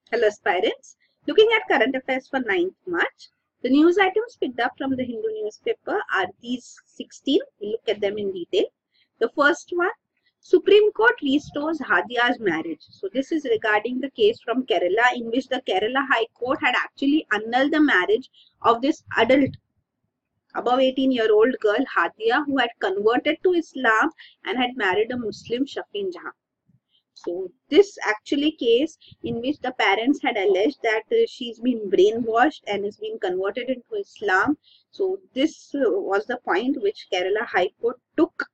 Hello aspirants. Looking at current affairs for 9th March, the news items picked up from the Hindu newspaper are these 16. We'll look at them in detail. The first one, Supreme Court restores Hadiya's marriage. So this is regarding the case from Kerala in which the Kerala High Court had actually annulled the marriage of this adult above 18-year-old girl Hadiya who had converted to Islam and had married a Muslim Shafin Jahan. So this actually case in which the parents had alleged that she's been brainwashed and has been converted into Islam. So this was the point which Kerala High Court took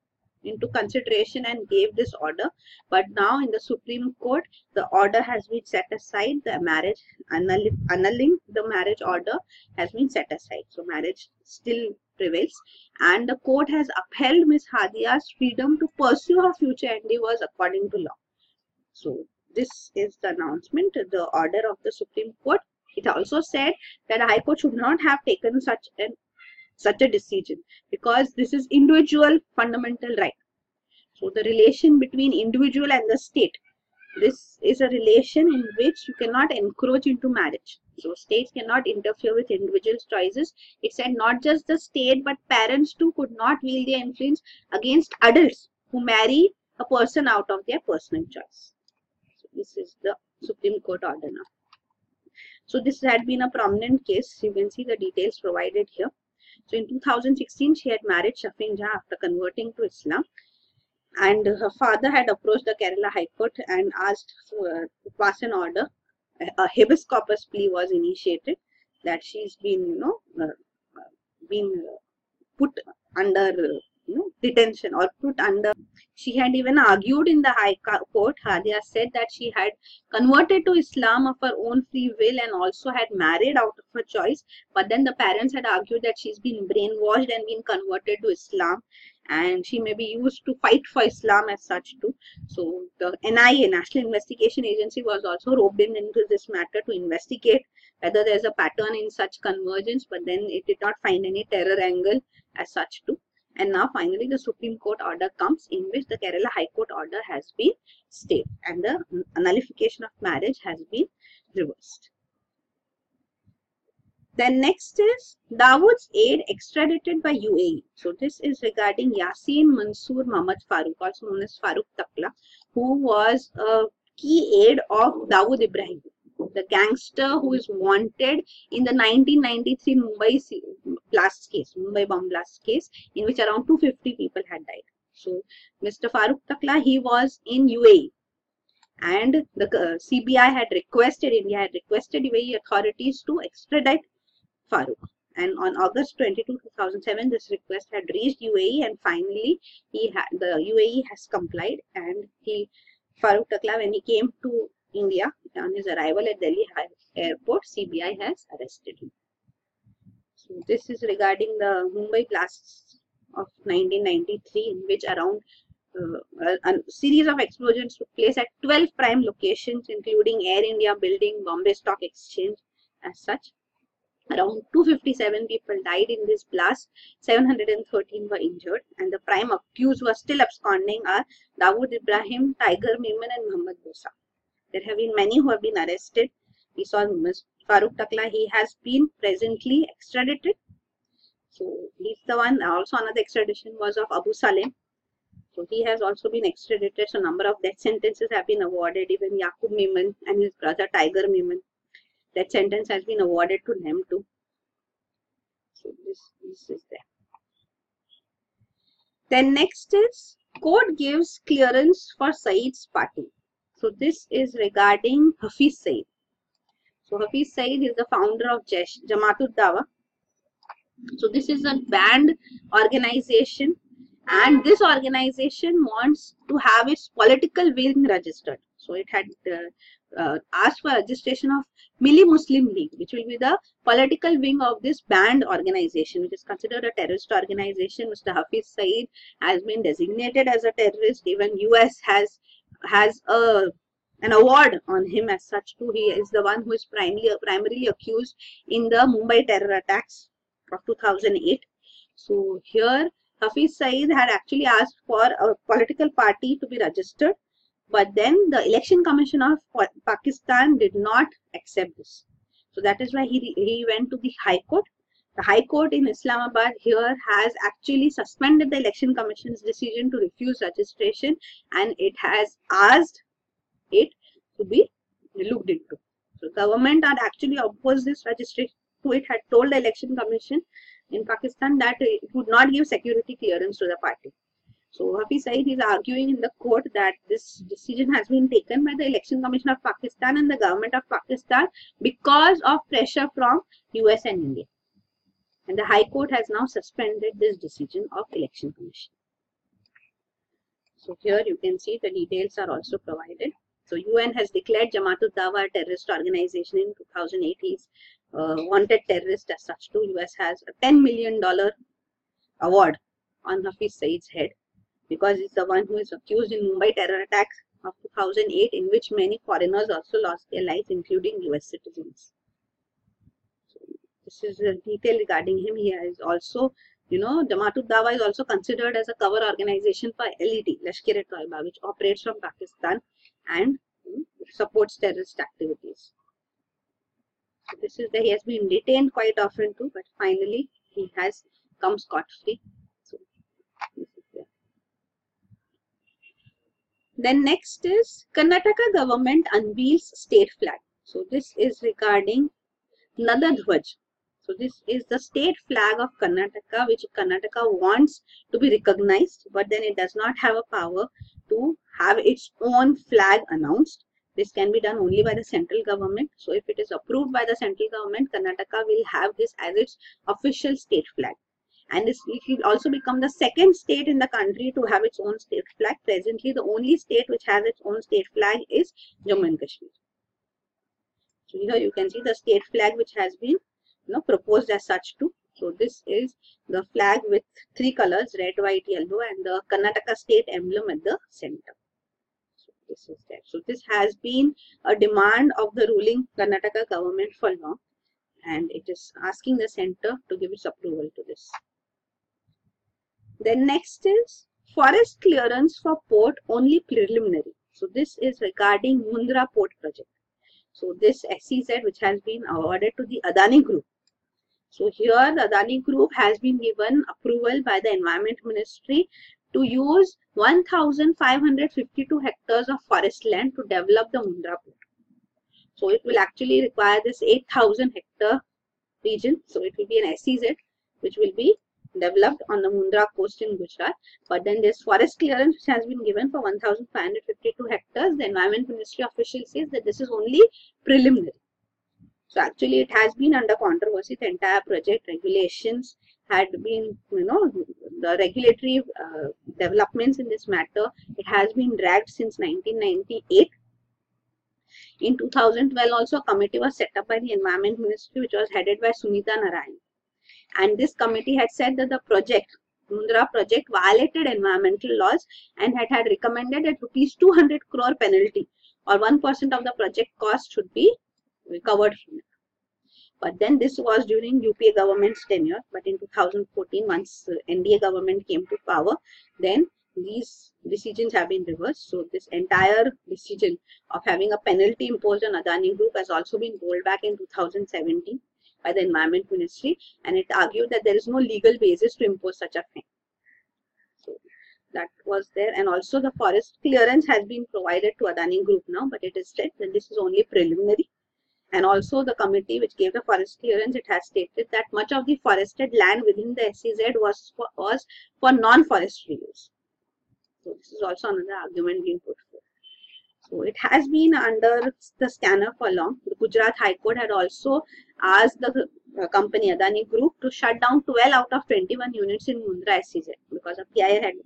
into consideration and gave this order. But now in the Supreme Court, the order has been set aside. The marriage annulling the marriage order has been set aside. So marriage still prevails, and the court has upheld Ms. Hadiya's freedom to pursue her future endeavors according to law. So this is the announcement, the order of the Supreme Court. It also said that the High Court should not have taken such a decision because this is individual fundamental right. So the relation between individual and the state, this is a relation in which you cannot encroach into marriage. So states cannot interfere with individuals' choices. It said not just the state but parents too could not wield their influence against adults who marry a person out of their personal choice. This is the Supreme Court order now. So this had been a prominent case. You can see the details provided here. So in 2016, she had married Shafin Jahan after converting to Islam. And her father had approached the Kerala High Court and asked to pass an order. A habeas corpus plea was initiated that she's been, put under detention or put under. She had even argued in the High Court. Hadiya said that she had converted to Islam of her own free will and also had married out of her choice. But then the parents had argued that she's been brainwashed and been converted to Islam, and she may be used to fight for Islam as such too. So the NIA, National Investigation Agency, was also roped in into this matter to investigate whether there's a pattern in such convergence, but then it did not find any terror angle as such too. And now finally the Supreme Court order comes in which the Kerala High Court order has been stayed and the nullification of marriage has been reversed. Then next is Dawood's aide extradited by UAE. So this is regarding Yasin Mansoor Mohammad Farooq, also known as Farooq Takla, who was a key aide of Dawood Ibrahim, the gangster who is wanted in the 1993 Mumbai blast case, Mumbai bomb blast case, in which around 250 people had died. So Mr. Farooq Takla, he was in UAE, and the CBI had requested, India had requested UAE authorities to extradite Farooq. And on August 22, 2007, this request had reached UAE, and finally the UAE has complied, and Farooq Takla, when he came to India, on his arrival at Delhi airport, CBI has arrested him. So this is regarding the Mumbai blasts of 1993, in which around a series of explosions took place at 12 prime locations, including Air India building, Bombay Stock Exchange as such. Around 257 people died in this blast, 713 were injured, and the prime accused who are still absconding are Dawood Ibrahim, Tiger Memon and Muhammad Bosa. There have been many who have been arrested. We saw Farooq Takla, he has been presently extradited. So he's the one. Also another extradition was of Abu Salem. So he has also been extradited. So number of death sentences have been awarded. Even Yaqub Memon and his brother Tiger Memon, that sentence has been awarded to them too. So this is there. Then next is court gives clearance for Saeed's party. So this is regarding Hafiz Saeed. So Hafiz Saeed is the founder of Jamaat-ud Dawa. So this is a banned organization, and this organization wants to have its political wing registered. So it had asked for registration of Milli Muslim League, which will be the political wing of this banned organization, which is considered a terrorist organization. Mr. Hafiz Saeed has been designated as a terrorist. Even US has an award on him as such too. He is the one who is primarily accused in the Mumbai terror attacks of 2008. So here Hafiz Saeed had actually asked for a political party to be registered, But then the Election Commission of Pakistan did not accept this. So that is why he went to the High Court. The High Court in Islamabad here has actually suspended the Election Commission's decision to refuse registration, and it has asked it to be looked into. So government had actually opposed this registration. So it had told the Election Commission in Pakistan that it would not give security clearance to the party. So Hafiz Saeed is arguing in the court that this decision has been taken by the Election Commission of Pakistan and the government of Pakistan because of pressure from US and India. And the High Court has now suspended this decision of Election Commission. So here you can see the details are also provided. So UN has declared Jamaat-ud-Dawa a terrorist organization in 2008. He's wanted terrorist as such too. US has a $10 million award on Hafiz Saeed's head, because he's the one who is accused in Mumbai terror attacks of 2008, in which many foreigners also lost their lives, including US citizens. So this is a detail regarding him. He is also, Jamaat-ud-Dawa is also considered as a cover organization for LET, Lashkar-e-Toiba, which operates from Pakistan and supports terrorist activities. So this is he has been detained quite often too, but finally he has come scot-free. So this is there. Then next is Karnataka government unveils state flag. So this is regarding Nadadhwaj. So this is the state flag of Karnataka, which Karnataka wants to be recognized, but then it does not have a power to have its own flag announced. This can be done only by the central government. So if it is approved by the central government, Karnataka will have this as its official state flag. And it will also become the second state in the country to have its own state flag. Presently, the only state which has its own state flag is Jammu and Kashmir. So here you can see the state flag which has been proposed as such too. So this is the flag with three colors, red, white, yellow, and the Karnataka state emblem at the center. So this is there. So this has been a demand of the ruling Karnataka government for long, and it is asking the center to give its approval to this. Then next is forest clearance for port only preliminary. So this is regarding Mundra port project. So this SEZ which has been awarded to the Adani Group. So here the Adani Group has been given approval by the Environment Ministry to use 1,552 hectares of forest land to develop the Mundra port. So it will actually require this 8,000 hectare region. So it will be an SEZ which will be developed on the Mundra coast in Gujarat. But then this forest clearance which has been given for 1,552 hectares, the Environment Ministry official says that this is only preliminary. So actually it has been under controversy. The entire project regulations had been, the regulatory developments in this matter, it has been dragged since 1998. In 2012 also a committee was set up by the Environment Ministry which was headed by Sunita Narayan. And this committee had said that the Mundra project violated environmental laws and had recommended that ₹200 crore penalty or 1% of the project cost should be recovered from it. But then this was during UPA government's tenure. But in 2014, once NDA government came to power, then these decisions have been reversed. So this entire decision of having a penalty imposed on Adani Group has also been rolled back in 2017 by the Environment Ministry, and it argued that there is no legal basis to impose such a thing. So that was there, and also the forest clearance has been provided to Adani Group now, but it is said that this is only preliminary. And also the committee which gave the forest clearance, it has stated that much of the forested land within the SEZ was for non-forestry use. So this is also another argument being put forth. So it has been under the scanner for long. The Gujarat High Court had also asked the company Adani Group to shut down 12 out of 21 units in Mundra SEZ because a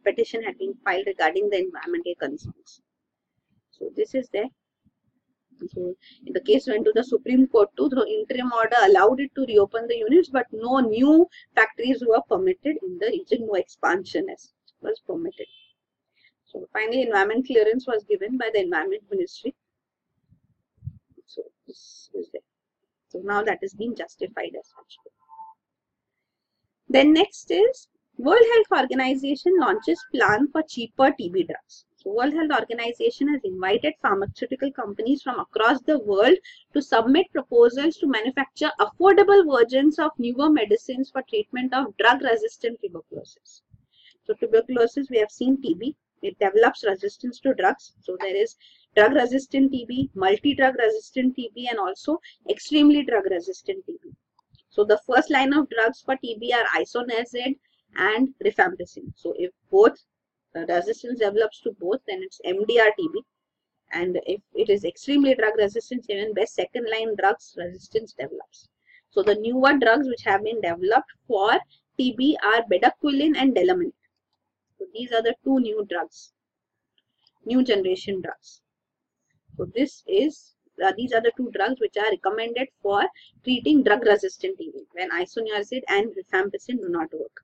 petition had been filed regarding the environmental concerns. So this is there. So the case went to the Supreme Court too. The interim order allowed it to reopen the units, but no new factories were permitted in the region. No expansion as was permitted. So finally, environment clearance was given by the Environment Ministry. So this is there. So now that is being justified as such. Then next is World Health Organization launches plan for cheaper TB drugs. So World Health Organization has invited pharmaceutical companies from across the world to submit proposals to manufacture affordable versions of newer medicines for treatment of drug-resistant tuberculosis. So tuberculosis, we have seen TB. It develops resistance to drugs. So there is drug-resistant TB, multi-drug resistant TB, and also extremely drug-resistant TB. So the first line of drugs for TB are isoniazid and rifampicin. So if both resistance develops to both, then it's MDR TB. And if it is extremely drug resistance, even best second line drugs resistance develops. So the newer drugs which have been developed for TB are bedaquiline and delamanid. So these are the two new drugs, new generation drugs. So these are the two drugs which are recommended for treating drug resistant TB when isoniazid and rifampicin do not work.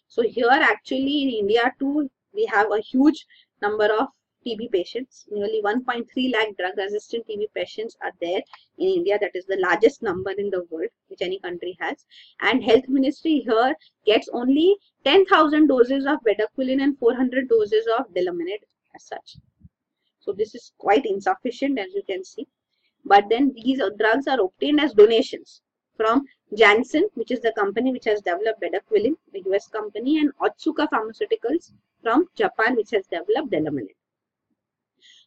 So here actually in India too, we have a huge number of TB patients. Nearly 1.3 lakh drug resistant TB patients are there in India. That is the largest number in the world which any country has. And Health Ministry here gets only 10,000 doses of bedaquiline and 400 doses of delamanid as such. So this is quite insufficient, as you can see. But then these drugs are obtained as donations from Janssen, which is the company which has developed bedaquiline, the US company, and Otsuka Pharmaceuticals from Japan, which has developed delamanid.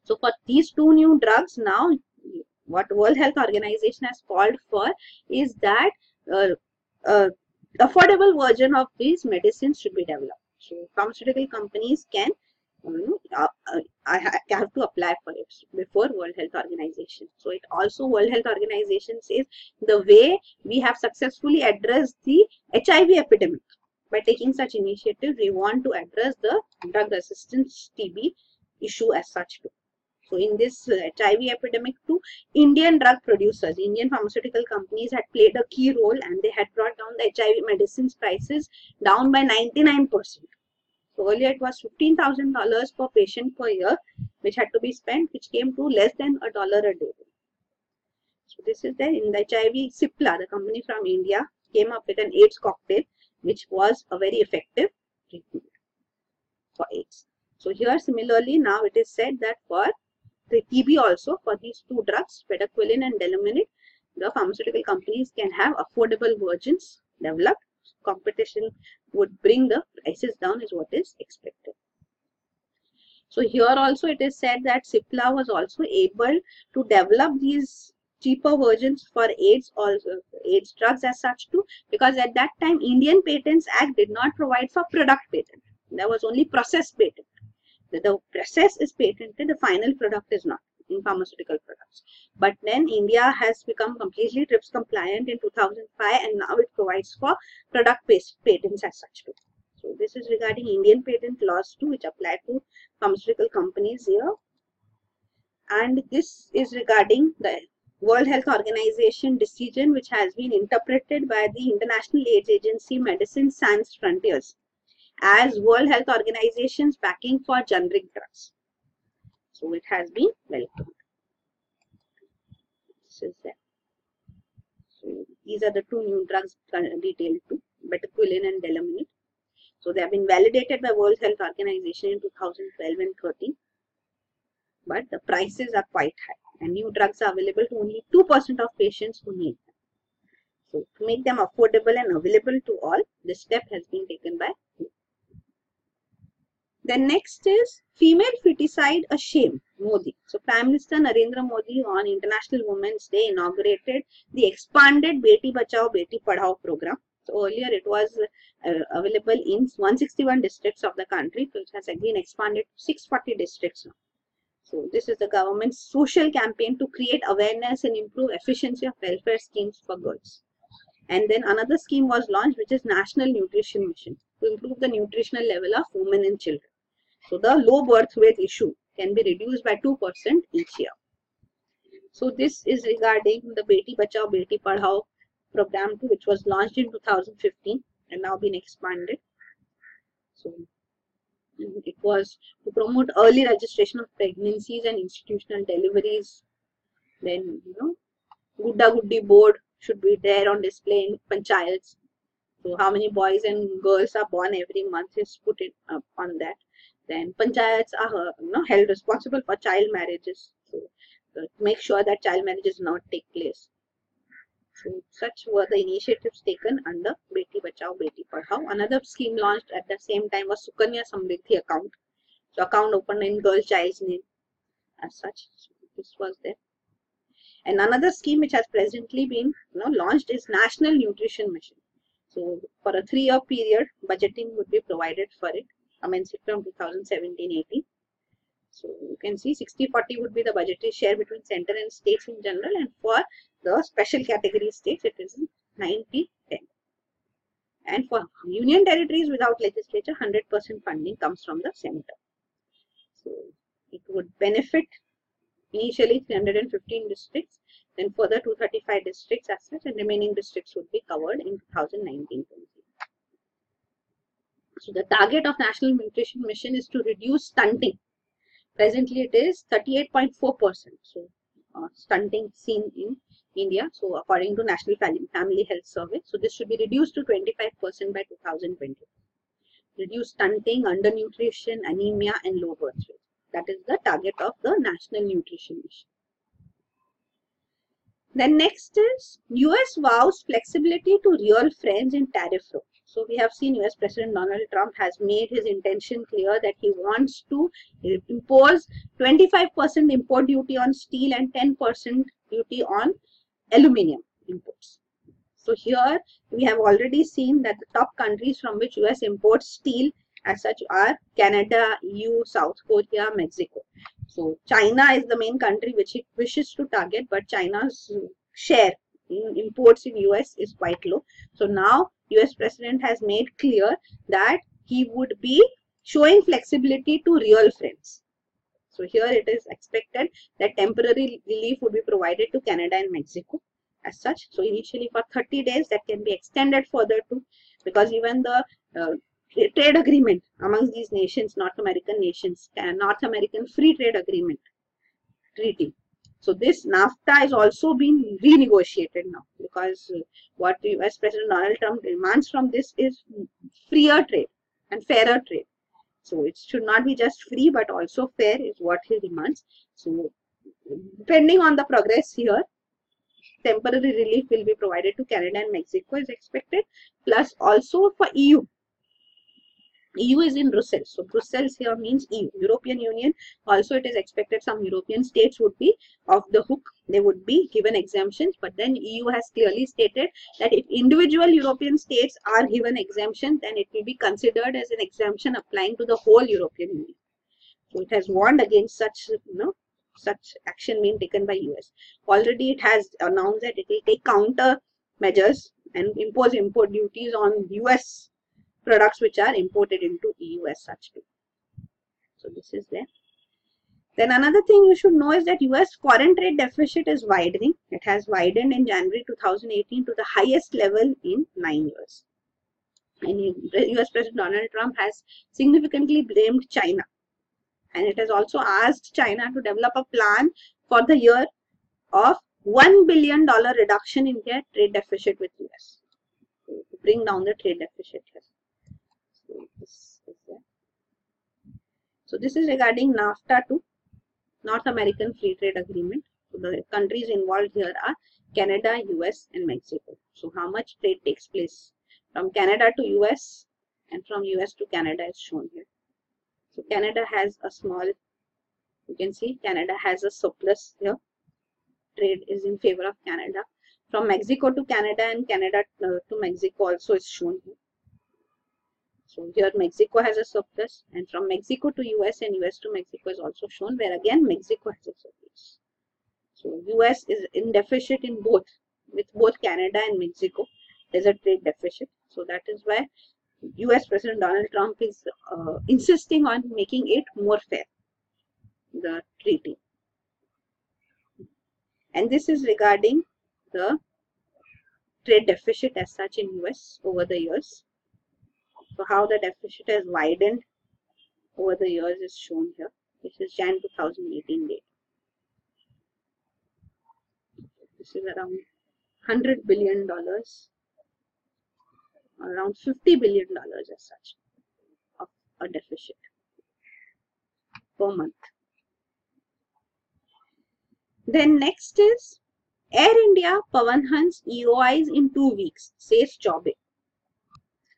So for these two new drugs now, what World Health Organization has called for is that affordable version of these medicines should be developed. So pharmaceutical companies can I have to apply for it before World Health Organization. So it also World Health Organization says the way we have successfully addressed the HIV epidemic by taking such initiatives, we want to address the drug resistance TB issue as such too. So in this HIV epidemic too, Indian drug producers, Indian pharmaceutical companies had played a key role, and they had brought down the HIV medicines prices down by 99%. So earlier it was $15,000 per patient per year, which had to be spent, which came to less than $1 a day. So this is there in the HIV. Cipla, the company from India, came up with an AIDS cocktail, which was a very effective treatment for AIDS. So here similarly now it is said that for the TB also, for these two drugs, bedaquiline and delamanid, the pharmaceutical companies can have affordable versions developed. Competition would bring the prices down is what is expected. So here also it is said that Cipla was also able to develop these cheaper versions for AIDS, also AIDS drugs as such too, because at that time Indian Patents Act did not provide for product patent. There was only process patent. The process is patented, the final product is not in pharmaceutical products. But then India has become completely TRIPS compliant in 2005, and now it provides for product-based patents as such too. So this is regarding Indian patent laws too, which apply to pharmaceutical companies here. And this is regarding the World Health Organization decision, which has been interpreted by the International AIDS Agency Medicine Sans Frontiers as World Health Organization's backing for generic drugs. So it has been welcomed. This is that. So these are the two new drugs detailed too, bedaquiline and delamanid. So they have been validated by World Health Organization in 2012 and 13. But the prices are quite high, and new drugs are available to only 2% of patients who need them. So to make them affordable and available to all, this step has been taken by you. Then next is female feticide a shame, Modi. So Prime Minister Narendra Modi on International Women's Day inaugurated the expanded Beti Bachao Beti Padhao program. So earlier it was available in 161 districts of the country, so it has been expanded to 640 districts now. So this is the government's social campaign to create awareness and improve efficiency of welfare schemes for girls. And then another scheme was launched, which is National Nutrition Mission, to improve the nutritional level of women and children. So the low birth weight issue can be reduced by 2% each year. So this is regarding the Beti Bachao Beti Padhao program too, which was launched in 2015 and now been expanded. So it was to promote early registration of pregnancies and institutional deliveries. Then, Gudda Guddi board should be there on display in panchayats. So how many boys and girls are born every month is put in on that. Then panchayats are held responsible for child marriages. So make sure that child marriages not take place. So such were the initiatives taken under Beti Bachao Beti Padhao. Another scheme launched at the same time was Sukanya Samriddhi account. So account opened in girl child's name as such. So this was there. And another scheme which has presently been launched is National Nutrition Mission. So for a 3-year period, budgeting would be provided for it, commencing from 2017-18. So you can see 60-40 would be the budgetary share between center and states in general, and for the special category states it is 90-10. And for union territories without legislature, 100% funding comes from the center. So it would benefit initially 315 districts, then further 235 districts as such, and remaining districts would be covered in 2019-20. So the target of National Nutrition Mission is to reduce stunting. Presently it is 38.4%. So stunting seen in India. So according to National Family Health Survey, so this should be reduced to 25% by 2020. Reduce stunting, undernutrition, anemia, and low birth rate. That is the target of the National Nutrition Mission. Then next is US vows flexibility to real friends in tariff row. So we have seen US President Donald Trump has made his intention clear that he wants to impose 25% import duty on steel and 10% duty on aluminium imports. So here we have already seen that the top countries from which US imports steel as such are Canada, EU, South Korea, Mexico. So China is the main country which it wishes to target, but China's share in imports in US is quite low. So now US President has made clear that he would be showing flexibility to real friends. So here it is expected that temporary relief would be provided to Canada and Mexico as such. So initially for 30 days, that can be extended further to, because even the trade agreement amongst these nations, North American nations, North American Free Trade Agreement treaty. So this NAFTA is also being renegotiated now, because what US President Donald Trump demands from this is freer trade and fairer trade. So it should not be just free but also fair is what he demands. So depending on the progress here, temporary relief will be provided to Canada and Mexico is expected, plus also for EU. EU is in Brussels. So Brussels here means EU, European Union. Also it is expected some European states would be off the hook. They would be given exemptions, but then EU has clearly stated that if individual European states are given exemption, then it will be considered as an exemption applying to the whole European Union. So it has warned against such, such action being taken by US. Already it has announced that it will take counter measures and impose import duties on US products which are imported into EU as such too. So this is there. Then another thing you should know is that US foreign trade deficit is widening. It has widened in January 2018 to the highest level in 9 years. And US President Donald Trump has significantly blamed China. And it has also asked China to develop a plan for the year of $1 billion reduction in their trade deficit with US. So to bring down the trade deficit here. So this is regarding NAFTA to North American Free Trade Agreement. So the countries involved here are Canada, US and Mexico. So how much trade takes place from Canada to US and from US to Canada is shown here. So Canada has a small, you can see Canada has a surplus here. Trade is in favor of Canada. From Mexico to Canada and Canada to Mexico also is shown here. So here Mexico has a surplus, and from Mexico to US and US to Mexico is also shown, where again Mexico has a surplus. So US is in deficit in both, with both Canada and Mexico. There's a trade deficit. So that is why US President Donald Trump is insisting on making it more fair, the treaty. And this is regarding the trade deficit as such in US over the years. So how the deficit has widened over the years is shown here. This is Jan 2018 date. This is around $100 billion, around $50 billion as such of a deficit. per month. Then next is Air India Pawan Hans EOIs in 2 weeks, says Chaubey.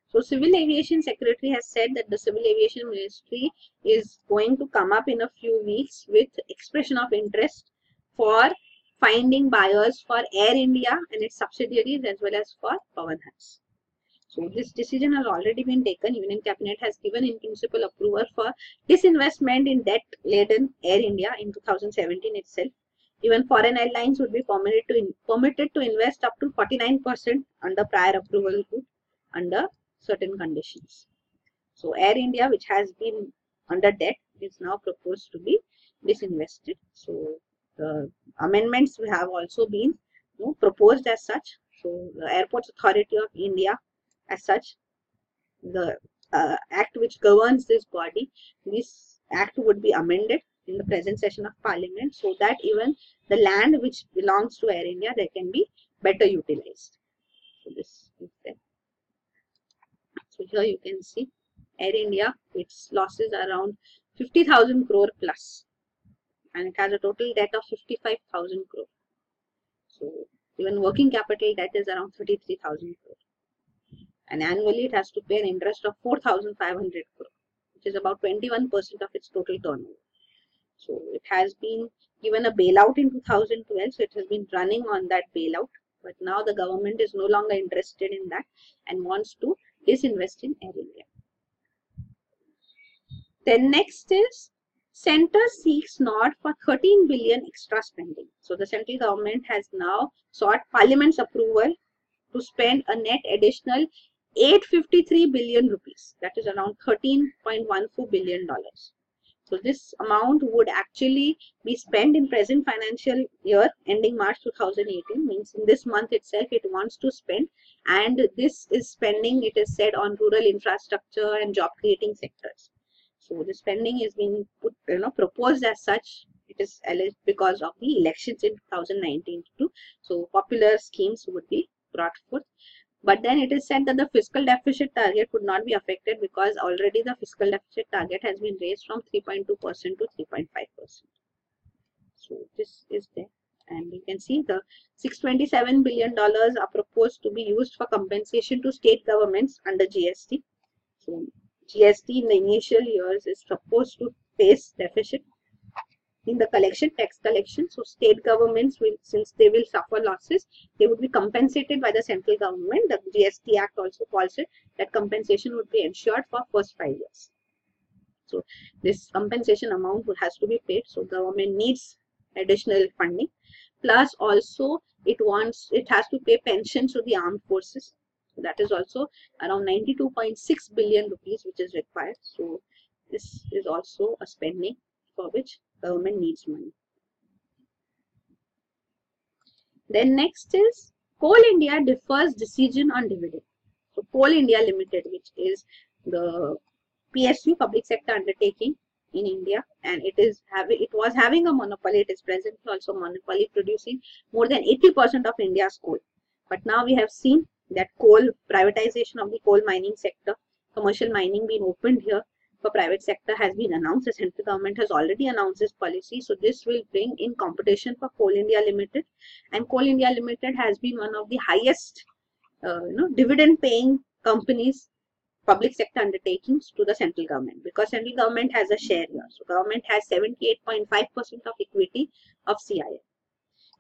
So Civil Aviation Secretary has said that the Civil Aviation Ministry is going to come up in a few weeks with expression of interest for finding buyers for Air India and its subsidiaries as well as for Pawan Hans. So this decision has already been taken. Union Cabinet has given in principle approval for disinvestment in debt-laden Air India in 2017 itself. Even foreign airlines would be permitted to invest up to 49% under prior approval route under certain conditions. So Air India, which has been under debt, is now proposed to be disinvested. So the amendments have also been proposed as such. So the Airports Authority of India as such, the act which governs this body, this act would be amended in the present session of Parliament so that even the land which belongs to Air India, they can be better utilized. So this is there. So here you can see Air India, its losses are around 50,000 crore plus, and it has a total debt of 55,000 crore. So even working capital debt is around 33,000 crore. And annually it has to pay an interest of 4,500 crore, which is about 21% of its total turnover. So it has been given a bailout in 2012, so it has been running on that bailout. But now the government is no longer interested in that and wants to disinvest in Air India. Then next is Centre seeks nod for 13 billion extra spending. So the central government has now sought Parliament's approval to spend a net additional 853 billion rupees. That is around $13.14 billion. So this amount would actually be spent in present financial year ending March 2018, means in this month itself it wants to spend, and this is spending, it is said, on rural infrastructure and job creating sectors. So the spending is being put, proposed as such. It is alleged because of the elections in 2019 too. So popular schemes would be brought forth. But then it is said that the fiscal deficit target would not be affected because already the fiscal deficit target has been raised from 3.2% to 3.5%. So this is there. And you can see the $627 billion are proposed to be used for compensation to state governments under GST. So GST in the initial years is supposed to face deficit in the tax collection. So state governments will, since they will suffer losses, they would be compensated by the central government. The GST Act also calls it that compensation would be ensured for first 5 years. So this compensation amount has to be paid. So government needs additional funding. Plus also it has to pay pensions to the armed forces. So that is also around 92.6 billion rupees which is required. So this is also a spending for which government needs money. Then next is Coal India defers decision on dividend. So Coal India Limited, which is the PSU, public sector undertaking in India, and it was having a monopoly. It is presently also monopoly, producing more than 80% of India's coal. But now we have seen that privatization of the coal mining sector, commercial mining being opened here for private sector has been announced. The central government has already announced this policy. So this will bring in competition for Coal India Limited, and Coal India Limited has been one of the highest dividend paying companies, public sector undertakings to the central government, because central government has a share here. So government has 78.5% of equity of CIL.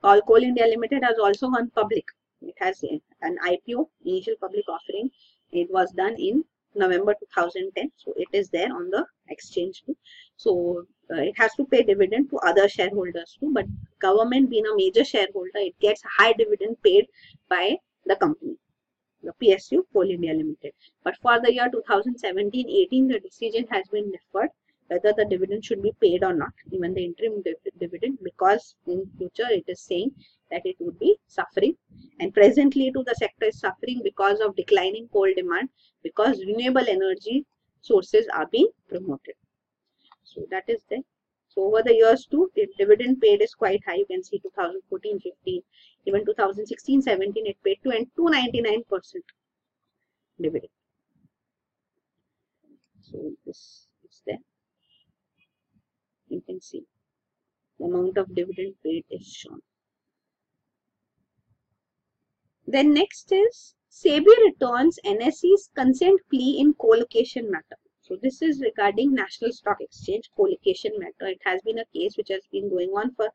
Coal India Limited has also gone public. It has an IPO, initial public offering. It was done in November 2010. So it is there on the exchange too. So it has to pay dividend to other shareholders too. But government being a major shareholder, it gets high dividend paid by the company, the PSU, Coal India Limited. But for the year 2017-18, the decision has been deferred whether the dividend should be paid or not, even the interim dividend, because in future it is saying that it would be suffering, and presently too the sector is suffering because of declining coal demand, because renewable energy sources are being promoted. So that is there. So over the years too, the dividend paid is quite high. You can see 2014-15, even 2016-17, it paid 299% dividend. So this is there. You can see the amount of dividend paid is shown. Then next is SEBI returns NSE's consent plea in co-location matter. So this is regarding National Stock Exchange co-location matter. It has been a case which has been going on for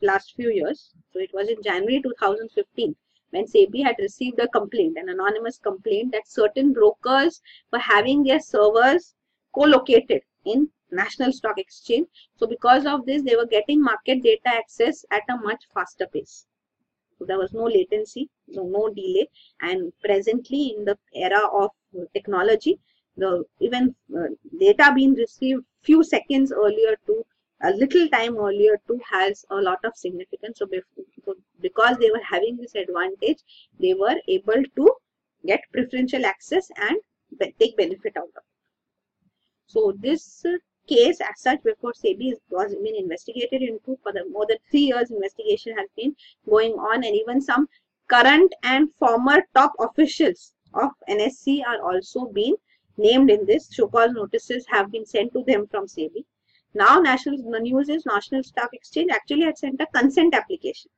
last few years. So it was in January 2015 when SEBI had received a complaint, an anonymous complaint, that certain brokers were having their servers co-located in National Stock Exchange. So because of this, they were getting market data access at a much faster pace. So there was no latency, no delay, and presently in the era of technology, the even data being received few seconds earlier to a little time earlier to has a lot of significance. So because they were having this advantage, they were able to get preferential access and take benefit out of it. So this case as such before SEBI was been investigated into for the more than 3 years. Investigation has been going on, and even some current and former top officials of NSE are also being named in this. Show cause notices have been sent to them from SEBI. Now the news is National Stock Exchange actually had sent a consent application.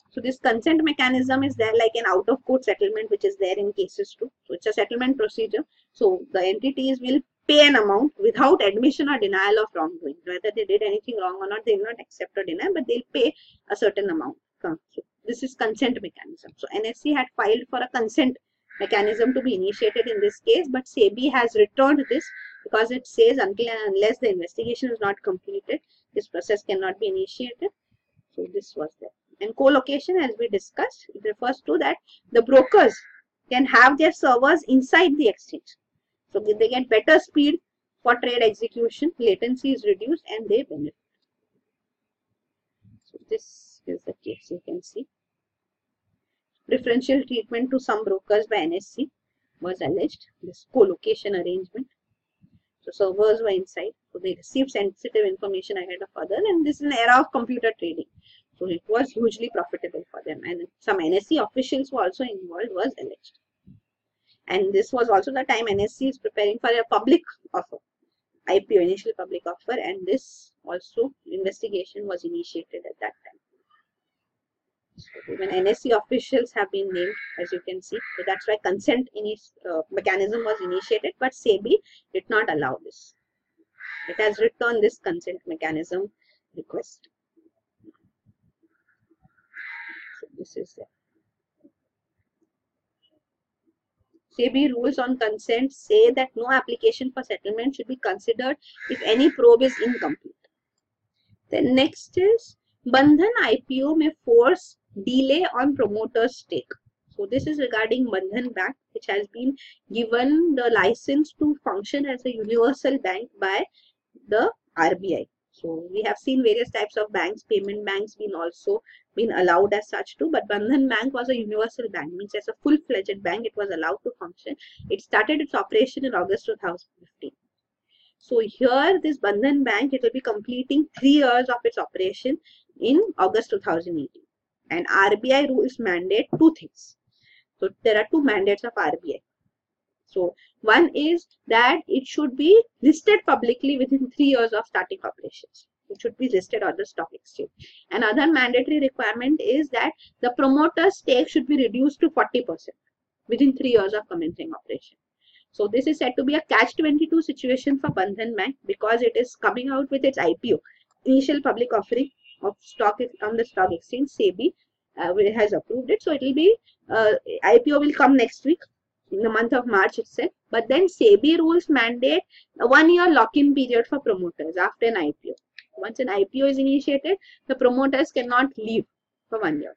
So this consent mechanism is there like an out of court settlement which is there in cases too. So it's a settlement procedure. So the entities will pay an amount without admission or denial of wrongdoing. Whether they did anything wrong or not, they will not accept or deny, but they'll pay a certain amount. So this is consent mechanism. So NSE had filed for a consent mechanism to be initiated in this case, but SEBI has returned this because it says until and unless the investigation is not completed, this process cannot be initiated. So this was there. And co-location, as we discussed, it refers to that the brokers can have their servers inside the exchange. So they get better speed for trade execution, latency is reduced, and they benefit. So this is the case, you can see. Preferential treatment to some brokers by NSE was alleged, this co-location arrangement. So servers were inside, so they received sensitive information ahead of others, and this is an era of computer trading. So it was hugely profitable for them, and some NSE officials were also involved was alleged. And this was also the time NSE is preparing for a public offer, IPO, initial public offer, and this also investigation was initiated at that time. So even NSE officials have been named, as you can see. So that's why consent mechanism was initiated, but SEBI did not allow this. It has returned this consent mechanism request. So this is there. SEBI rules on consent say that no application for settlement should be considered if any probe is incomplete. Then next is Bandhan IPO may force delay on promoter's stake. So this is regarding Bandhan Bank, which has been given the license to function as a universal bank by the RBI. So we have seen various types of banks, payment banks also been allowed as such too, but Bandhan Bank was a universal bank, means as a full-fledged bank it was allowed to function. It started its operation in August 2015. So here this Bandhan Bank, it will be completing 3 years of its operation in August 2018. And RBI rules mandate 2 things. So there are 2 mandates of RBI. So one is that it should be listed publicly within 3 years of starting operations. It should be listed on the stock exchange. Another mandatory requirement is that the promoter's stake should be reduced to 40% within 3 years of commencing operation. So this is said to be a catch-22 situation for Bandhan Bank because it is coming out with its IPO, initial public offering of stock on the stock exchange. SEBI has approved it. So it will be, IPO will come next week in the month of March itself. But then SEBI rules mandate a 1-year lock-in period for promoters after an IPO. Once an IPO is initiated, the promoters cannot leave for 1 year.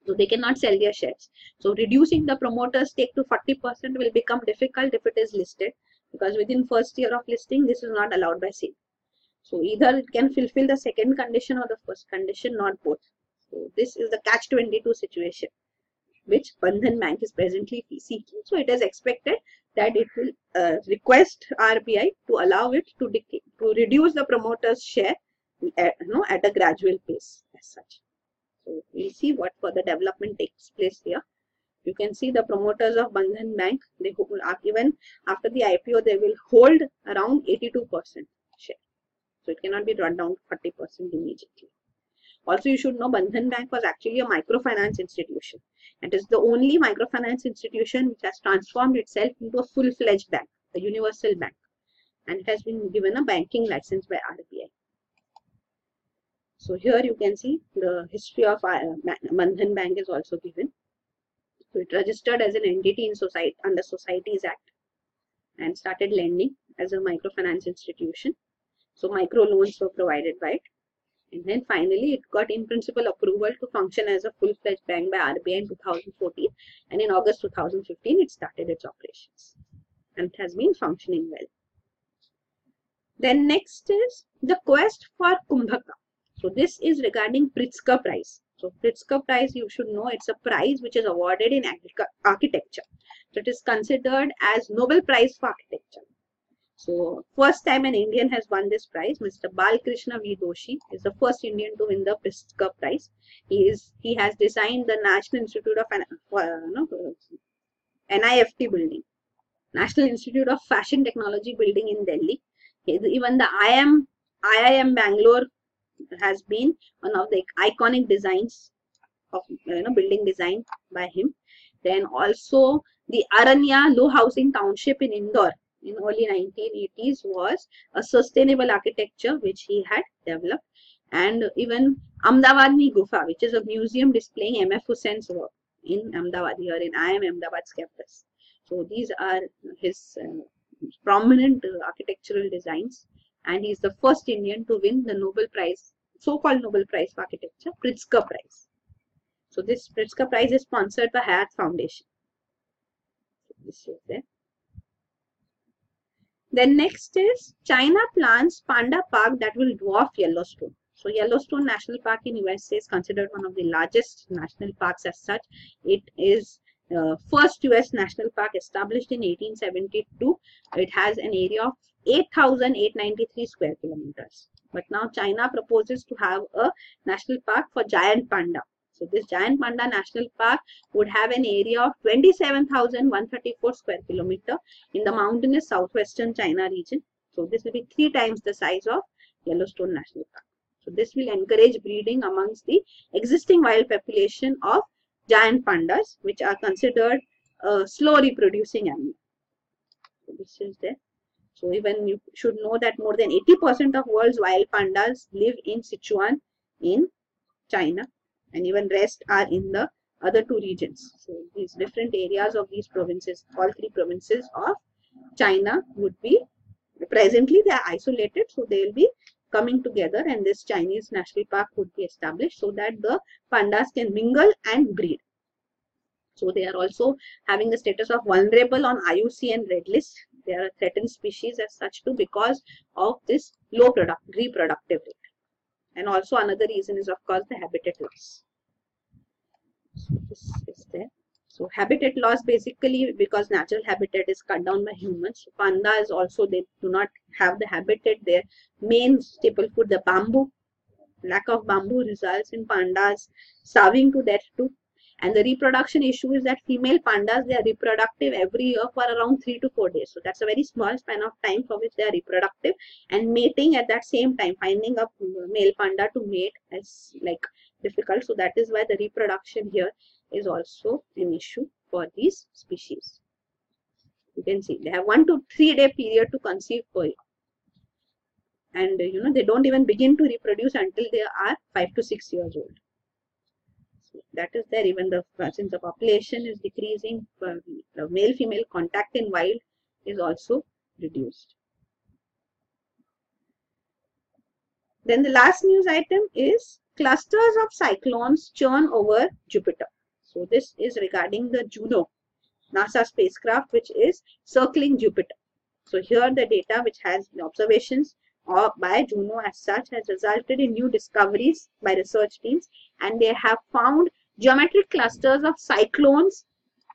So they cannot sell their shares. So reducing the promoter's stake to 40% will become difficult if it is listed, because within first year of listing, this is not allowed by SEBI. So either it can fulfill the second condition or the first condition, not both. So this is the catch-22 situation which Bandhan Bank is presently seeking. So it is expected that it will request RBI to allow it to reduce the promoter's share at a gradual pace as such. So we'll see what further development takes place here. You can see the promoters of Bandhan Bank, they hold, even after the IPO, they will hold around 82% share. So it cannot be brought down to 40% immediately. Also, you should know Bandhan Bank was actually a microfinance institution. It is the only microfinance institution which has transformed itself into a full-fledged bank, a universal bank. And it has been given a banking license by RBI. So here you can see the history of Bandhan Bank is also given. So it registered as an entity in society under Societies Act and started lending as a microfinance institution. So micro loans were provided by it. And then finally, it got in principle approval to function as a full-fledged bank by RBI in 2014. And in August 2015, it started its operations. And it has been functioning well. Then next is the quest for Kumbhaka. So this is regarding Pritzker Prize. So Pritzker Prize, you should know, it's a prize which is awarded in architecture. So it is considered as Nobel Prize for Architecture. So first time an Indian has won this prize. Mr. Balkrishna V. Doshi is the first Indian to win the Pritzker Prize. He has designed the National Institute of NIFT building, National Institute of Fashion Technology building in Delhi. Even the IIM Bangalore has been one of the iconic designs of building design by him. Then also the Aranya Low Housing Township in Indore in early 1980s was a sustainable architecture which he had developed. And even Ahmedabad Gufa, which is a museum displaying M.F. Hussein's work in Ahmedabad, here in IIM Ahmedabad's campus. So these are his prominent architectural designs, and he is the first Indian to win the Nobel Prize, so-called Nobel Prize for Architecture, Pritzker Prize. So this Pritzker Prize is sponsored by Hayat Foundation. So this is there. Then next is China plans Panda Park that will dwarf Yellowstone. So Yellowstone National Park in USA is considered one of the largest national parks as such. It is first US national park established in 1872. It has an area of 8,893 square kilometers. But now China proposes to have a national park for giant panda. So this giant panda national park would have an area of 27,134 square kilometer in the mountainous southwestern China region. So this will be 3 times the size of Yellowstone National Park. So this will encourage breeding amongst the existing wild population of giant pandas, which are considered slow reproducing animals. So this is there. So even you should know that more than 80% of world's wild pandas live in Sichuan in China, and even rest are in the other 2 regions. So these different areas of these provinces, all 3 provinces of China would be, presently they are isolated, so they will be coming together, and this Chinese national park would be established so that the pandas can mingle and breed. So they are also having the status of vulnerable on IUCN Red List. They are a threatened species as such too because of this low reproductive rate. And also another reason is of course the habitat loss. So this is there. So habitat loss basically because natural habitat is cut down by humans. So pandas also, they do not have the habitat. Their main staple food, the bamboo. Lack of bamboo results in pandas starving to death too. And the reproduction issue is that female pandas, they are reproductive every year for around 3 to 4 days. So that's a very small span of time for which they are reproductive, and mating at that same time, finding a male panda to mate is like difficult. So that is why the reproduction here is also an issue for these species. You can see they have 1 to 3 day period to conceive per year. And they don't even begin to reproduce until they are 5 to 6 years old. That is there. Even since the population is decreasing, the male-female contact in wild is also reduced. Then the last news item is clusters of cyclones churn over Jupiter. So this is regarding the Juno, NASA spacecraft, which is circling Jupiter. So here the data which has the observations by Juno as such has resulted in new discoveries by research teams, and they have found geometric clusters of cyclones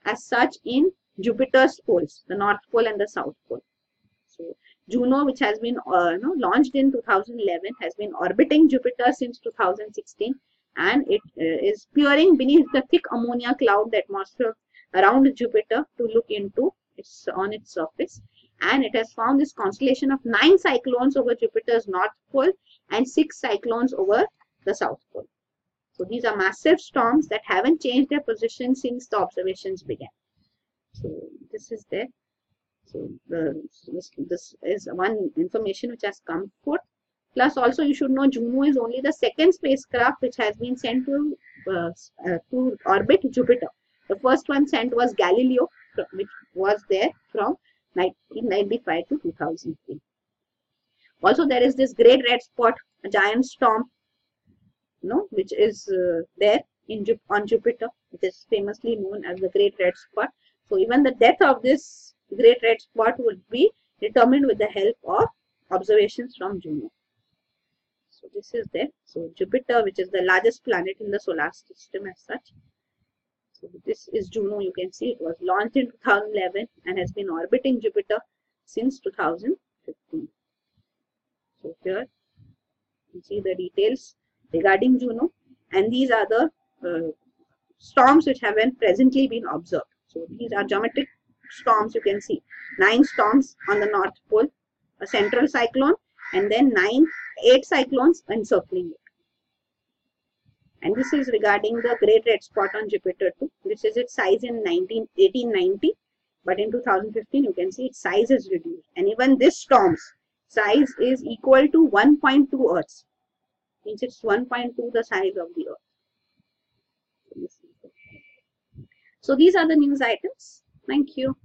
as such in Jupiter's poles, the North Pole and the South Pole. So Juno, which has been launched in 2011, has been orbiting Jupiter since 2016, and it is peering beneath the thick ammonia cloud, the atmosphere around Jupiter, to look into on its surface. and it has found this constellation of 9 cyclones over Jupiter's north pole and 6 cyclones over the south pole. So these are massive storms that haven't changed their position since the observations began. So this is there. So this is one information which has come forth. Plus also you should know Juno is only the second spacecraft which has been sent to orbit Jupiter. The first one sent was Galileo, which was there from 1995 to 2003. Also there is this great red spot, a giant storm, which is there on Jupiter, which is famously known as the great red spot. So even the depth of this great red spot would be determined with the help of observations from Juno. So this is there. So Jupiter, which is the largest planet in the solar system as such. So this is Juno. You can see it was launched in 2011 and has been orbiting Jupiter since 2015. So here you see the details regarding Juno, and these are the storms which have presently been observed. So these are geometric storms. You can see 9 storms on the North Pole, a central cyclone, and then 8 cyclones encircling it. And this is regarding the great red spot on Jupiter too. This is its size in 1890, but in 2015 you can see its size is reduced. And even this storm's size is equal to 1.2 Earths. Means it's 1.2 the size of the Earth. So these are the news items. Thank you.